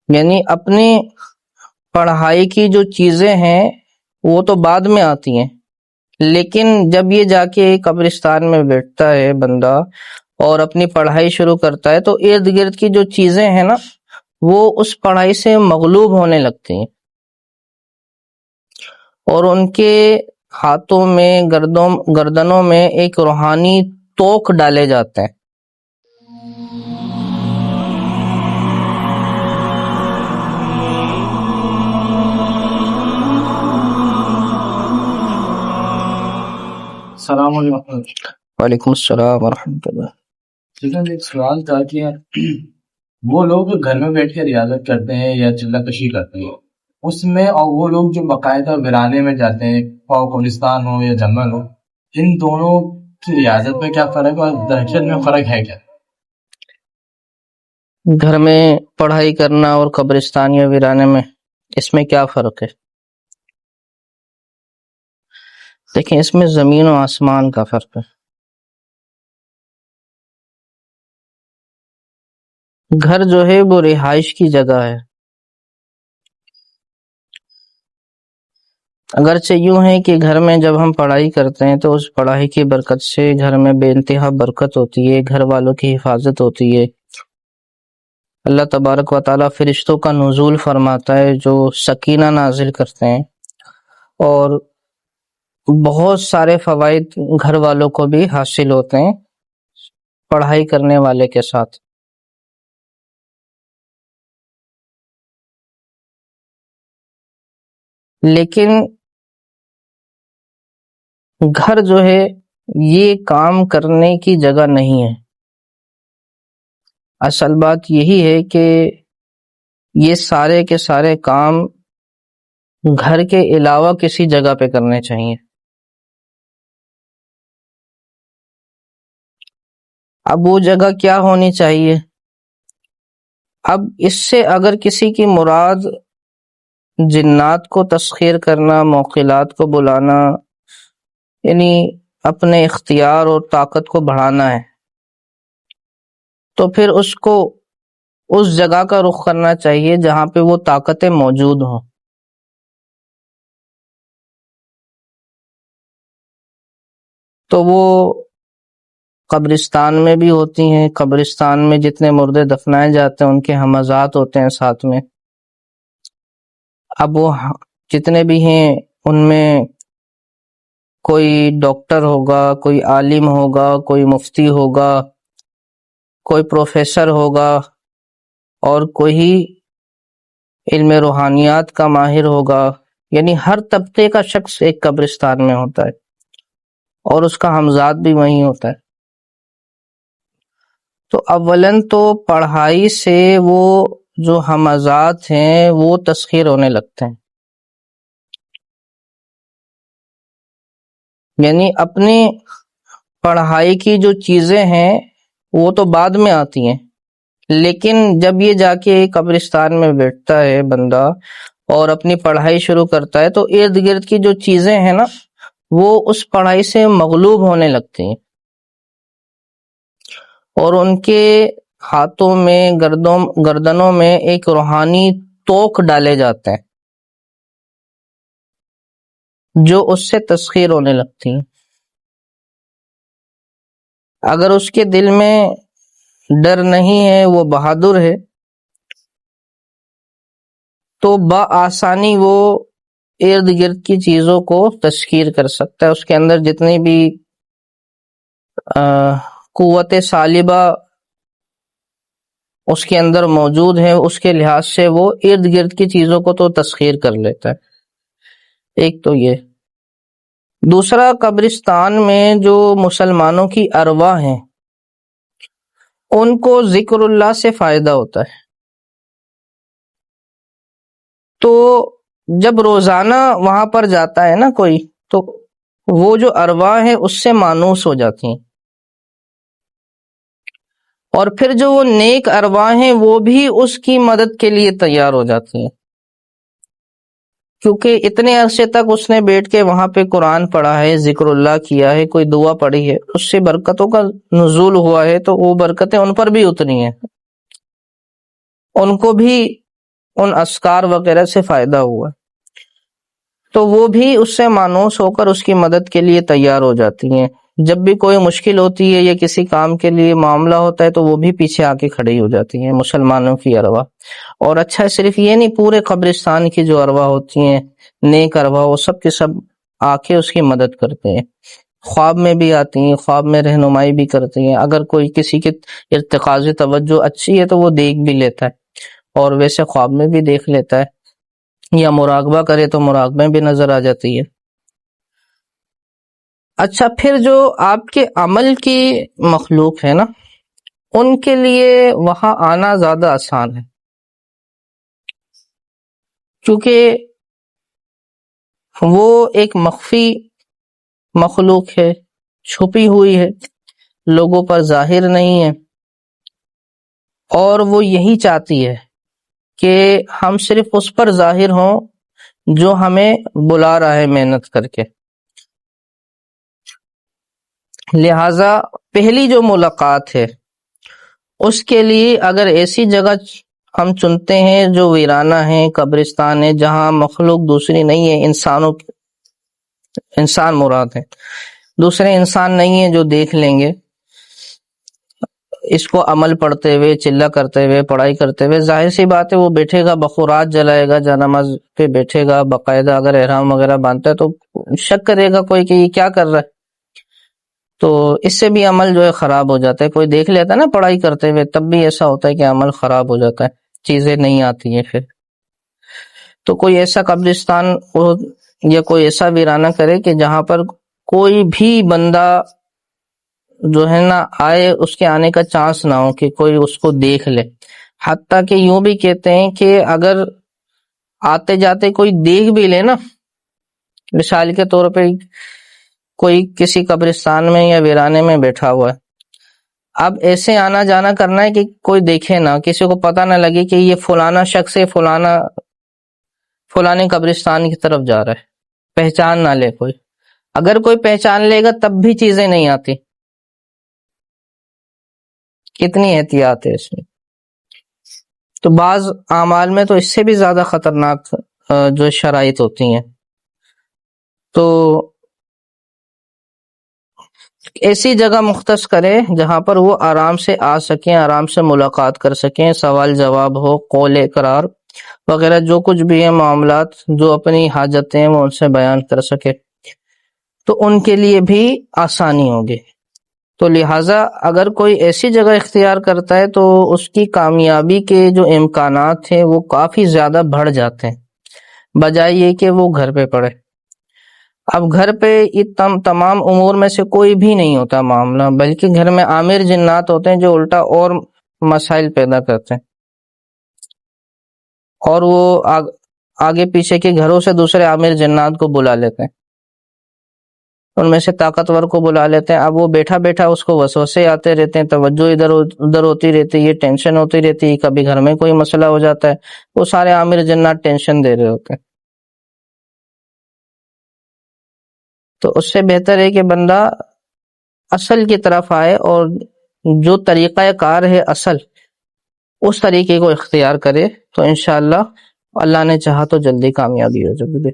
یعنی اپنی پڑھائی کی جو چیزیں ہیں وہ تو بعد میں آتی ہیں، لیکن جب یہ جا کے قبرستان میں بیٹھتا ہے بندہ اور اپنی پڑھائی شروع کرتا ہے تو ارد گرد کی جو چیزیں ہیں نا وہ اس پڑھائی سے مغلوب ہونے لگتی ہیں، اور ان کے ہاتھوں میں گردنوں میں ایک روحانی توق ڈالے جاتے ہیں۔ السلام علیکم۔ وعلیکم السلام ورحمۃ اللہ۔ لیکن ایک سوال تھا کہ وہ لوگ گھر میں بیٹھ کے ریاضت کرتے ہیں یا چلہ کشی کرتے ہیں، اس میں اور وہ لوگ جو باقاعدہ ویرانے میں جاتے ہیں، خواہ قبرستان ہو یا جنگل ہو، ان دونوں کی ریاضت میں کیا فرق ہے اور درجت میں فرق ہے کیا؟ گھر میں پڑھائی کرنا اور قبرستان یا ویرانے میں اس میں کیا فرق ہے؟ دیکھیں، اس میں زمین و آسمان کا فرق ہے۔ گھر جو ہے وہ رہائش کی جگہ ہے، اگرچہ یوں ہے کہ گھر میں جب ہم پڑھائی کرتے ہیں تو اس پڑھائی کی برکت سے گھر میں بے انتہا برکت ہوتی ہے، گھر والوں کی حفاظت ہوتی ہے، اللہ تبارک و تعالیٰ فرشتوں کا نزول فرماتا ہے جو سکینہ نازل کرتے ہیں، اور بہت سارے فوائد گھر والوں کو بھی حاصل ہوتے ہیں پڑھائی کرنے والے کے ساتھ۔ لیکن گھر جو ہے یہ کام کرنے کی جگہ نہیں ہے۔ اصل بات یہی ہے کہ یہ سارے کے سارے کام گھر کے علاوہ کسی جگہ پہ کرنے چاہیے۔ اب وہ جگہ کیا ہونی چاہیے؟ اب اس سے اگر کسی کی مراد جنات کو تسخیر کرنا، موکلات کو بلانا، یعنی اپنے اختیار اور طاقت کو بڑھانا ہے، تو پھر اس کو اس جگہ کا رخ کرنا چاہیے جہاں پہ وہ طاقتیں موجود ہوں۔ تو وہ قبرستان میں بھی ہوتی ہیں، قبرستان میں جتنے مردے دفنائے جاتے ہیں ان کے ہمزات ہوتے ہیں ساتھ میں۔ اب وہ جتنے بھی ہیں ان میں کوئی ڈاکٹر ہوگا، کوئی عالم ہوگا، کوئی مفتی ہوگا، کوئی پروفیسر ہوگا، اور کوئی علم روحانیات کا ماہر ہوگا، یعنی ہر طبقے کا شخص ایک قبرستان میں ہوتا ہے اور اس کا ہمزاد بھی وہیں ہوتا ہے۔ تو اولاً تو پڑھائی سے وہ جو ہمزات ہیں وہ تسخیر ہونے لگتے ہیں، یعنی اپنی پڑھائی کی جو چیزیں ہیں وہ تو بعد میں آتی ہیں، لیکن جب یہ جا کے قبرستان میں بیٹھتا ہے بندہ اور اپنی پڑھائی شروع کرتا ہے تو ارد گرد کی جو چیزیں ہیں نا وہ اس پڑھائی سے مغلوب ہونے لگتی ہیں، اور ان کے ہاتھوں میں گردنوں میں ایک روحانی توق ڈالے جاتے ہیں جو اس سے تسخیر ہونے لگتی ہیں۔ اگر اس کے دل میں ڈر نہیں ہے، وہ بہادر ہے، تو بآسانی وہ ارد گرد کی چیزوں کو تسخیر کر سکتا ہے۔ اس کے اندر جتنی بھی قوت سالبہ اس کے اندر موجود ہے اس کے لحاظ سے وہ ارد گرد کی چیزوں کو تو تسخیر کر لیتا ہے۔ ایک تو یہ، دوسرا قبرستان میں جو مسلمانوں کی ارواح ہیں ان کو ذکر اللہ سے فائدہ ہوتا ہے، تو جب روزانہ وہاں پر جاتا ہے نا کوئی، تو وہ جو ارواح ہیں اس سے مانوس ہو جاتی ہیں، اور پھر جو وہ نیک ارواح ہیں وہ بھی اس کی مدد کے لیے تیار ہو جاتی ہیں، کیونکہ اتنے عرصے تک اس نے بیٹھ کے وہاں پہ قرآن پڑھا ہے، ذکر اللہ کیا ہے، کوئی دعا پڑھی ہے، اس سے برکتوں کا نزول ہوا ہے، تو وہ برکتیں ان پر بھی اتنی ہیں، ان کو بھی ان اذکار وغیرہ سے فائدہ ہوا تو وہ بھی اس سے مانوس ہو کر اس کی مدد کے لیے تیار ہو جاتی ہیں. جب بھی کوئی مشکل ہوتی ہے یا کسی کام کے لیے معاملہ ہوتا ہے تو وہ بھی پیچھے آ کے کھڑی ہو جاتی ہیں مسلمانوں کی ارواح. اور اچھا صرف یہ نہیں، پورے قبرستان کی جو ارواح ہوتی ہیں نیک ارواح، وہ سب کے سب آ کے اس کی مدد کرتے ہیں. خواب میں بھی آتی ہیں، خواب میں رہنمائی بھی کرتی ہیں. اگر کوئی کسی کی ارتکاز توجہ اچھی ہے تو وہ دیکھ بھی لیتا ہے، اور ویسے خواب میں بھی دیکھ لیتا ہے، یا مراقبہ کرے تو مراقبہ بھی نظر آ جاتی ہے. اچھا، پھر جو آپ کے عمل کی مخلوق ہے نا، ان کے لیے وہاں آنا زیادہ آسان ہے، کیونکہ وہ ایک مخفی مخلوق ہے، چھپی ہوئی ہے، لوگوں پر ظاہر نہیں ہے، اور وہ یہی چاہتی ہے کہ ہم صرف اس پر ظاہر ہوں جو ہمیں بلا رہا ہے محنت کر کے. لہٰذا پہلی جو ملاقات ہے اس کے لیے اگر ایسی جگہ ہم چنتے ہیں جو ویرانہ ہے، قبرستان ہے، جہاں مخلوق دوسری نہیں ہے، انسان مراد ہے، دوسرے انسان نہیں ہیں جو دیکھ لیں گے اس کو عمل پڑھتے ہوئے، چلہ کرتے ہوئے، پڑھائی کرتے ہوئے، ظاہر سی بات ہے وہ بیٹھے گا، بخورات جلائے گا، جانماز پہ بیٹھے گا باقاعدہ. اگر احرام وغیرہ باندھتا ہے تو شک کرے گا کوئی کہ یہ کیا کر رہا ہے، تو اس سے بھی عمل جو ہے خراب ہو جاتا ہے. کوئی دیکھ لیتا ہے نا پڑھائی کرتے ہوئے، تب بھی ایسا ہوتا ہے کہ عمل خراب ہو جاتا ہے، چیزیں نہیں آتی ہیں پھر. تو کوئی ایسا قبرستان یا کوئی ایسا ویرانہ کرے کہ جہاں پر کوئی بھی بندہ جو ہے نا آئے، اس کے آنے کا چانس نہ ہو کہ کوئی اس کو دیکھ لے. حتیٰ کہ یوں بھی کہتے ہیں کہ اگر آتے جاتے کوئی دیکھ بھی لے نا، مثال کے طور پہ کوئی کسی قبرستان میں یا ویرانے میں بیٹھا ہوا ہے، اب ایسے آنا جانا کرنا ہے کہ کوئی دیکھے نہ، کسی کو پتہ نہ لگے کہ یہ فلانا شخص ہے، فلانے قبرستان کی طرف جا رہا ہے، پہچان نہ لے کوئی. اگر کوئی پہچان لے گا تب بھی چیزیں نہیں آتی. کتنی احتیاط ہے اس میں. تو بعض اعمال میں تو اس سے بھی زیادہ خطرناک جو شرائط ہوتی ہیں. تو ایسی جگہ مختص کرے جہاں پر وہ آرام سے آ سکیں، آرام سے ملاقات کر سکیں، سوال جواب ہو، قول اقرار وغیرہ جو کچھ بھی ہے معاملات، جو اپنی حاجتیں ہیں وہ ان سے بیان کر سکے، تو ان کے لیے بھی آسانی ہوگی. تو لہٰذا اگر کوئی ایسی جگہ اختیار کرتا ہے تو اس کی کامیابی کے جو امکانات ہیں وہ کافی زیادہ بڑھ جاتے ہیں، بجائے یہ کہ وہ گھر پہ پڑے. اب گھر پہ یہ تمام امور میں سے کوئی بھی نہیں ہوتا معاملہ، بلکہ گھر میں عامر جنات ہوتے ہیں جو الٹا اور مسائل پیدا کرتے ہیں، اور وہ آگے پیچھے کے گھروں سے دوسرے عامر جنات کو بلا لیتے ہیں، ان میں سے طاقتور کو بلا لیتے ہیں. اب وہ بیٹھا بیٹھا اس کو وسوسے آتے رہتے ہیں، توجہ ادھر ادھر ہوتی رہتی ہے، ٹینشن ہوتی رہتی ہے، کبھی گھر میں کوئی مسئلہ ہو جاتا ہے، وہ سارے عامر جنات ٹینشن دے رہے ہوتے ہیں. تو اس سے بہتر ہے کہ بندہ اصل کی طرف آئے اور جو طریقہ کار ہے اصل، اس طریقے کو اختیار کرے، تو انشاءاللہ اللہ نے چاہا تو جلدی کامیابی ہو جائے.